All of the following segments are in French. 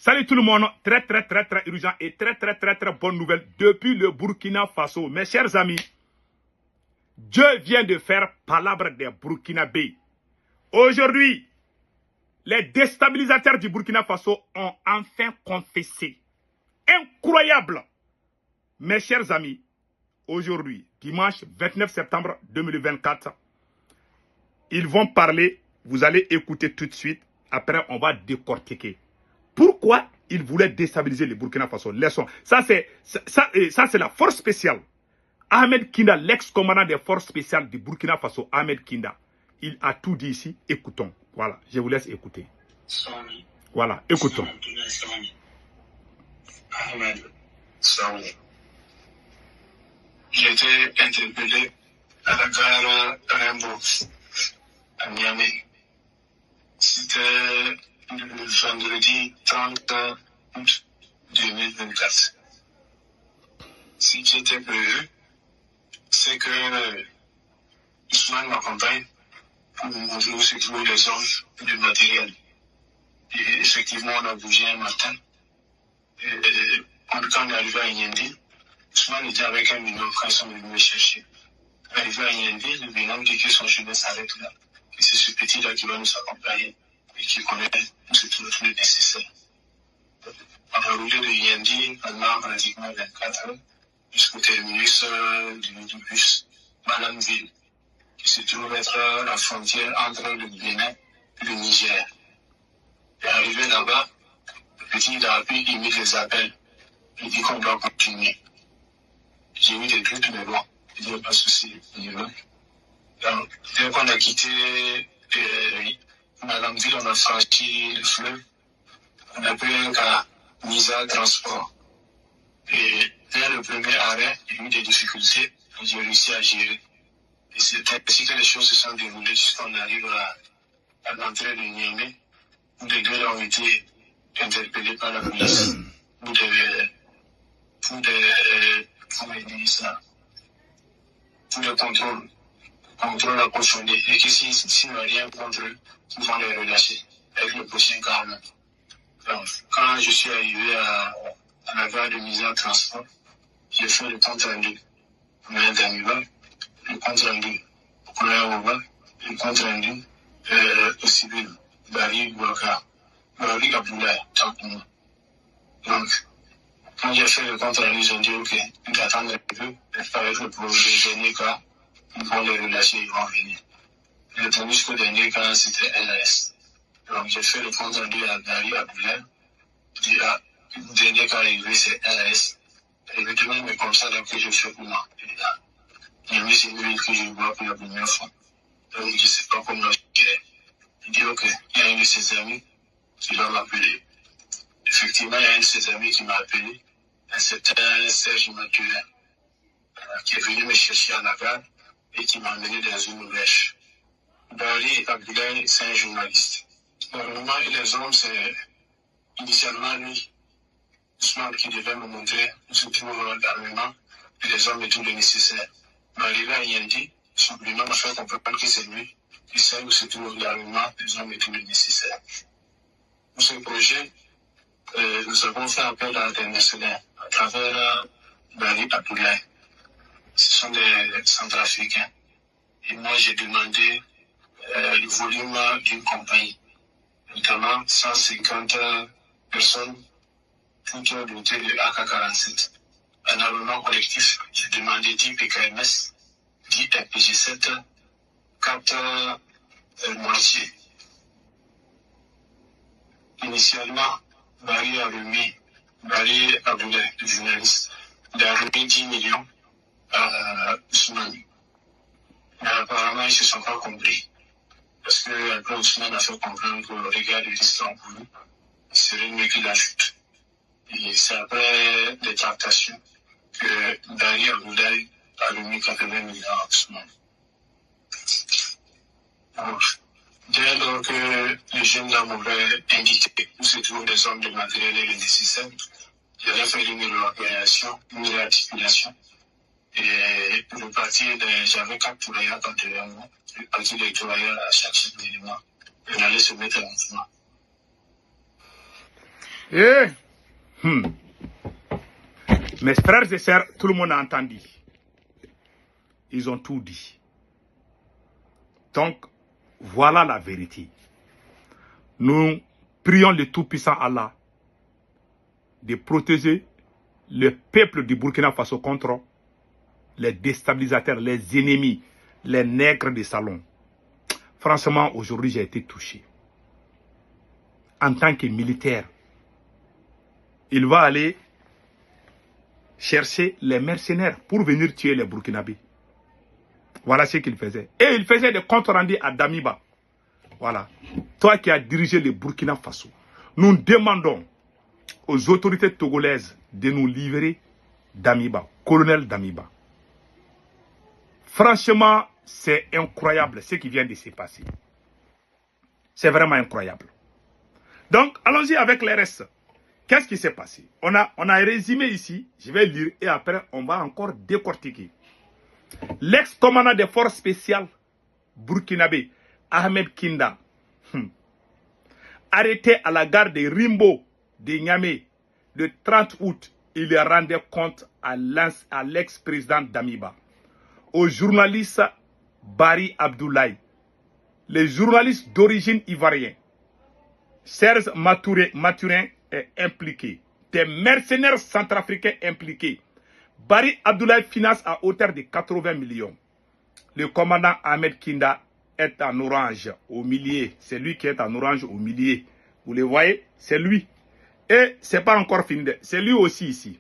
Salut tout le monde, très urgent et très bonne nouvelle depuis le Burkina Faso. Mes chers amis, Dieu vient de faire palabre des Burkinabés. Aujourd'hui, les déstabilisateurs du Burkina Faso ont enfin confessé. Incroyable! Mes chers amis, aujourd'hui, dimanche 29 septembre 2024, ils vont parler, vous allez écouter tout de suite, après on va décortiquer. Pourquoi ils voulaient déstabiliser le Burkina Faso? Laissons. Ça, c'est la force spéciale. Ahmed Kinda, l'ex-commandant des forces spéciales du Burkina Faso, Ahmed Kinda, il a tout dit ici. Écoutons. Voilà, je vous laisse écouter. Voilà, écoutons. Ahmed Saoui. J'ai été interpellé à la gare Rimbaud, à Niamey. C'était le vendredi 30 août 2024. Ce qui était prévu, c'est que Ousmane m'accompagne pour nous sécuriser les hommes et le matériel. Et effectivement, on a bougé un matin. Et quand on est arrivé à Yendi, Ousmane était avec un binôme quand ils sont venus me chercher. Arrivé à Yendi, le binôme dit que son chemin s'arrête là. Et c'est ce petit-là qui va nous accompagner et qui connaît tout le nécessaire. On a roulé de Yendi pendant pratiquement 24 heures jusqu'au terminus du bus Malanville, qui se trouve être la frontière entre le Bénin et le Niger. Et arrivé là-bas, le petit il a appris, il met des appels. Il dit qu'on doit continuer. J'ai eu des doutes, mais bon, il n'y a pas de souci. Donc, dès qu'on a quitté Malanville, on a franchi le fleuve. On a pris un cas Misa Transport. Et dès le premier arrêt, il y a eu des difficultés. J'ai réussi à gérer. Et c'est ainsi que les choses se sont déroulées jusqu'on arrive à l'entrée de Niamey, où les deux ont été interpellés par la police pour des contrôles approfondis. Et que s'il n'y a rien contre eux, ils vont les relâcher avec le possible carrément. Donc, quand je suis arrivé à la gare de mise en transport, j'ai fait le compte rendu au moyen d'Amiba, le compte rendu au courrier Oba, le compte rendu au civil, Bari Bouaka, Bari Aboulaye, tant pour moi. Donc, quand j'ai fait le compte rendu, ils ont dit ok, ils attendent un peu, et avec le dernier cas, ils vont les relâcher, ils vont venir. J'ai attendu jusqu'au dernier cas, c'était LAS. Donc, j'ai fait le compte rendu à Bari Aboulaye. Le dernier cas arrivé, c'est LAS. Et maintenant, mais comme ça, donc, que je fais pour moi. Il y a c'est une ville que je vois pour la première fois. Donc, je ne sais pas comment je dirais. Il dit, ok, il y a un de ses amis qui va m'appeler. Effectivement, il y a un de ses amis qui m'a appelé. Un certain Serge Mathurin, qui est venu me chercher à la gare et qui m'a amené dans une brèche. Bari Abdoulaye, c'est un journaliste. Normalement, les hommes, c'est initialement lui, Ousmane, qui devait me montrer où se trouve l'armement et les hommes et tout le nécessaire. Mais arrivé à Yendi, simplement m'a fait comprendre que c'est lui qui sait où se trouve l'armement, les hommes et tout le nécessaire. Pour ce projet, nous avons fait appel à des mercenaires à travers Bari Abdoulaye. Ce sont des Centrafricains. Et moi, j'ai demandé le volume d'une compagnie, notamment 150 personnes, toutes dotées de AK-47. Un armement collectif, j'ai demandé 10 PKMS, 10 RPG-7, 4 moitiés. Initialement, Bari Aboulaye, le journaliste, il a remis 10 millions à Ousmane. Mais apparemment, ils ne se sont pas compris. Parce que après, Ousmane a fait comprendre que le regard de l'histoire pour nous, il serait mieux qu'il ajoute. Et c'est après des tractations que Bari Aboulaye a remis 80 millions à Ousmane. Dès lors que les jeunes là m'avaient indiqué où se trouvent les hommes de matériel et les nécessaires, j'avais fait une réorganisation, une réarticulation. Et le parti, j'avais 4 tourailleurs devant moi. Le parti des tourailleurs à chaque élément. On allait se mettre en mouvement. Eh, hmm. Mes frères et sœurs, tout le monde a entendu. Ils ont tout dit. Donc, voilà la vérité. Nous prions le Tout-Puissant Allah de protéger le peuple du Burkina Faso contre les déstabilisateurs, les ennemis, les nègres de salon. Franchement, aujourd'hui, j'ai été touché. En tant que militaire, il va aller chercher les mercenaires pour venir tuer les Burkinabés. Voilà ce qu'il faisait. Et il faisait des comptes rendus à Damiba. Voilà. Toi qui as dirigé le Burkina Faso, nous demandons aux autorités togolaises de nous livrer Damiba, colonel Damiba. Franchement, c'est incroyable ce qui vient de se passer. C'est vraiment incroyable. Donc, allons-y avec les restes. Qu'est-ce qui s'est passé? On a résumé ici, je vais lire et après on va encore décortiquer. L'ex-commandant des forces spéciales burkinabé, Ahmed Kinda, arrêté à la gare de Rimbo de Niamey le 30 août, il rendait compte à l'ex-président Damiba, au journaliste Barry Abdoulaye, les journalistes d'origine ivoirienne, Serge Maturin est impliqué, des mercenaires centrafricains impliqués. Barry Abdoulaye finance à hauteur de 80 millions. Le commandant Ahmed Kinda est en orange au milieu. C'est lui qui est en orange au milieu. Vous le voyez? C'est lui. Et c'est pas encore fini. C'est lui aussi ici.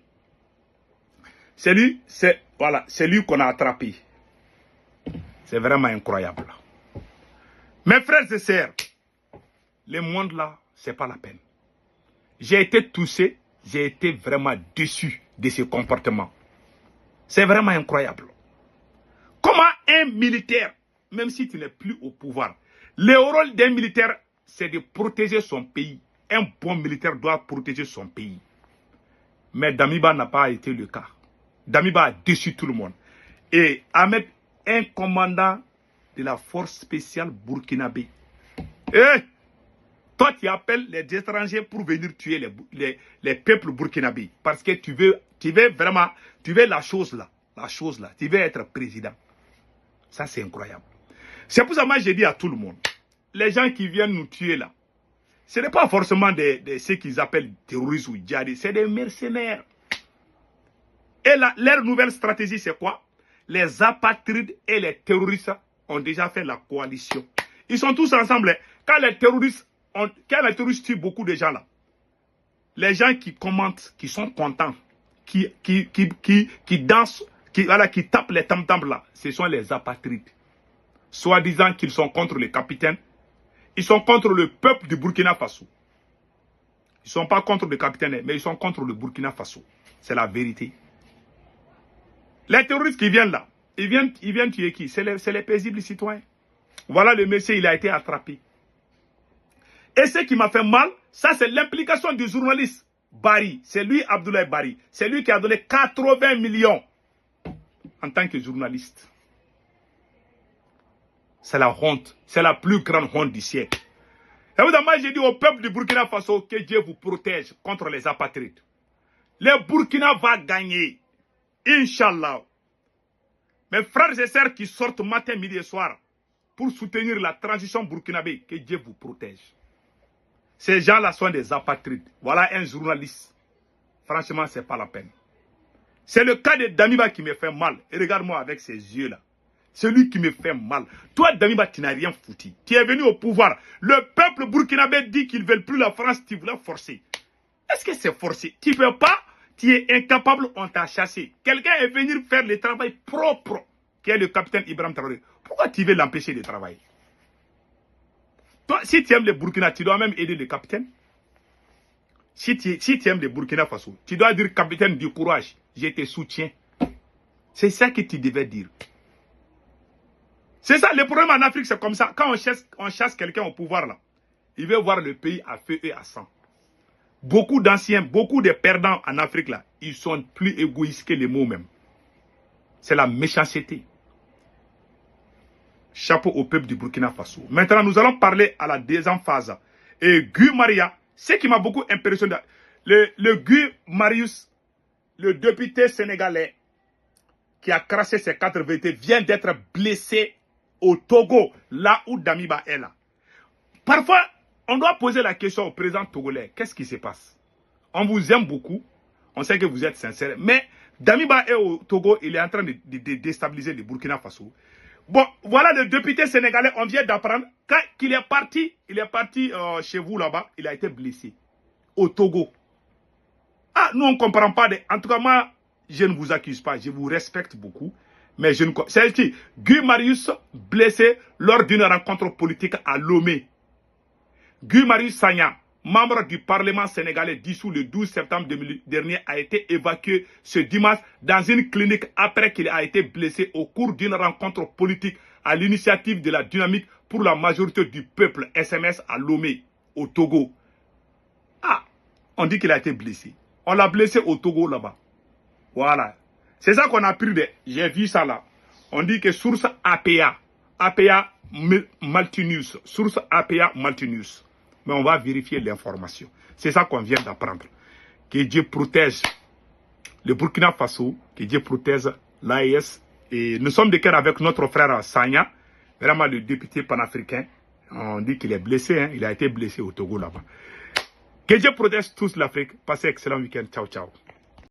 C'est lui, voilà, c'est lui qu'on a attrapé. C'est vraiment incroyable. Mes frères et sœurs, le monde là, c'est pas la peine. J'ai été touché, j'ai été vraiment déçu de ce comportement. C'est vraiment incroyable. Comment un militaire, même si tu n'es plus au pouvoir, le rôle d'un militaire, c'est de protéger son pays. Un bon militaire doit protéger son pays. Mais Damiba n'a pas été le cas. Damiba a déçu tout le monde. Et Ahmed, un commandant de la force spéciale burkinabé. Eh, toi, tu appelles les étrangers pour venir tuer les peuples burkinabés. Parce que tu veux vraiment, tu veux la chose là. Tu veux être président. Ça, c'est incroyable. C'est pour ça que moi, j'ai dit à tout le monde, les gens qui viennent nous tuer là, ce n'est pas forcément ceux qu'ils appellent terroristes ou djihadistes, c'est des mercenaires. Et leur nouvelle stratégie, c'est quoi? Les apatrides et les terroristes ont déjà fait la coalition. Ils sont tous ensemble. Quand les terroristes tuent beaucoup de gens là, les gens qui commentent, qui sont contents, qui dansent, qui tapent les tam-tams là, ce sont les apatrides. Soi-disant qu'ils sont contre les capitaines, ils sont contre le peuple du Burkina Faso. Ils ne sont pas contre le capitaine, mais ils sont contre le Burkina Faso. C'est la vérité. Les terroristes qui viennent là, ils viennent tuer qui? C'est les paisibles citoyens. Voilà le monsieur, il a été attrapé. Et ce qui m'a fait mal, ça c'est l'implication du journaliste Barry. C'est lui, Abdoulaye Barry. C'est lui qui a donné 80 millions en tant que journaliste. C'est la honte. C'est la plus grande honte du siècle. Et vous moi j'ai dit au peuple du Burkina Faso que Dieu vous protège contre les apatrides. Le Burkina va gagner. Inch'Allah. Mes frères et sœurs qui sortent matin, midi et soir pour soutenir la transition burkinabé, que Dieu vous protège. Ces gens-là sont des apatrides. Voilà un journaliste. Franchement, ce n'est pas la peine. C'est le cas de Damiba qui me fait mal. Et regarde-moi avec ses yeux-là. C'est lui qui me fait mal. Toi, Damiba, tu n'as rien foutu. Tu es venu au pouvoir. Le peuple burkinabé dit qu'ils ne veulent plus la France. Tu voulais forcer. Est-ce que c'est forcé? Tu ne peux pas. Tu es incapable, on t'a chassé. Quelqu'un est venu faire le travail propre, qui est le capitaine Ibrahim Traoré. Pourquoi tu veux l'empêcher de travailler? Toi, si tu aimes le Burkina, tu dois même aider le capitaine. Si tu aimes le Burkina Faso, tu dois dire capitaine du courage, je te soutiens. C'est ça que tu devais dire. C'est ça, le problème en Afrique, c'est comme ça. Quand on chasse quelqu'un au pouvoir, là, il veut voir le pays à feu et à sang. Beaucoup d'anciens, beaucoup de perdants en Afrique, là, ils sont plus égoïstes que les mots même. C'est la méchanceté. Chapeau au peuple du Burkina Faso. Maintenant, nous allons parler à la deuxième phase. Et Guy Maria, ce qui m'a beaucoup impressionné, le Guy Marius, le député sénégalais qui a craché ses 4 vérités, vient d'être blessé au Togo, là où Damiba est là. Parfois, on doit poser la question au président togolais, qu'est-ce qui se passe? On vous aime beaucoup, on sait que vous êtes sincère, mais Damiba est au Togo, il est en train de déstabiliser le Burkina Faso. Bon, voilà le député sénégalais, on vient d'apprendre qu'il est parti, chez vous là-bas, il a été blessé au Togo. Ah, nous on ne comprend pas. En tout cas, moi, je ne vous accuse pas, je vous respecte beaucoup. Mais je ne... C'est qui? Guy Marius blessé lors d'une rencontre politique à Lomé. Guy Marius Sagna, membre du Parlement sénégalais dissous le 12 septembre dernier, a été évacué ce dimanche dans une clinique après qu'il a été blessé au cours d'une rencontre politique à l'initiative de la Dynamique pour la majorité du peuple SMS à Lomé, au Togo. Ah, on dit qu'il a été blessé. On l'a blessé au Togo là-bas. Voilà. C'est ça qu'on a pris de... J'ai vu ça là. On dit que source APA. APA Multinews. Source APA Multinews. Mais on va vérifier l'information. C'est ça qu'on vient d'apprendre. Que Dieu protège le Burkina Faso. Que Dieu protège l'AES. Et nous sommes de cœur avec notre frère Sagna. Vraiment le député panafricain. On dit qu'il est blessé. Hein. Il a été blessé au Togo là-bas. Que Dieu protège tous l'Afrique. Passez un excellent week-end. Ciao, ciao.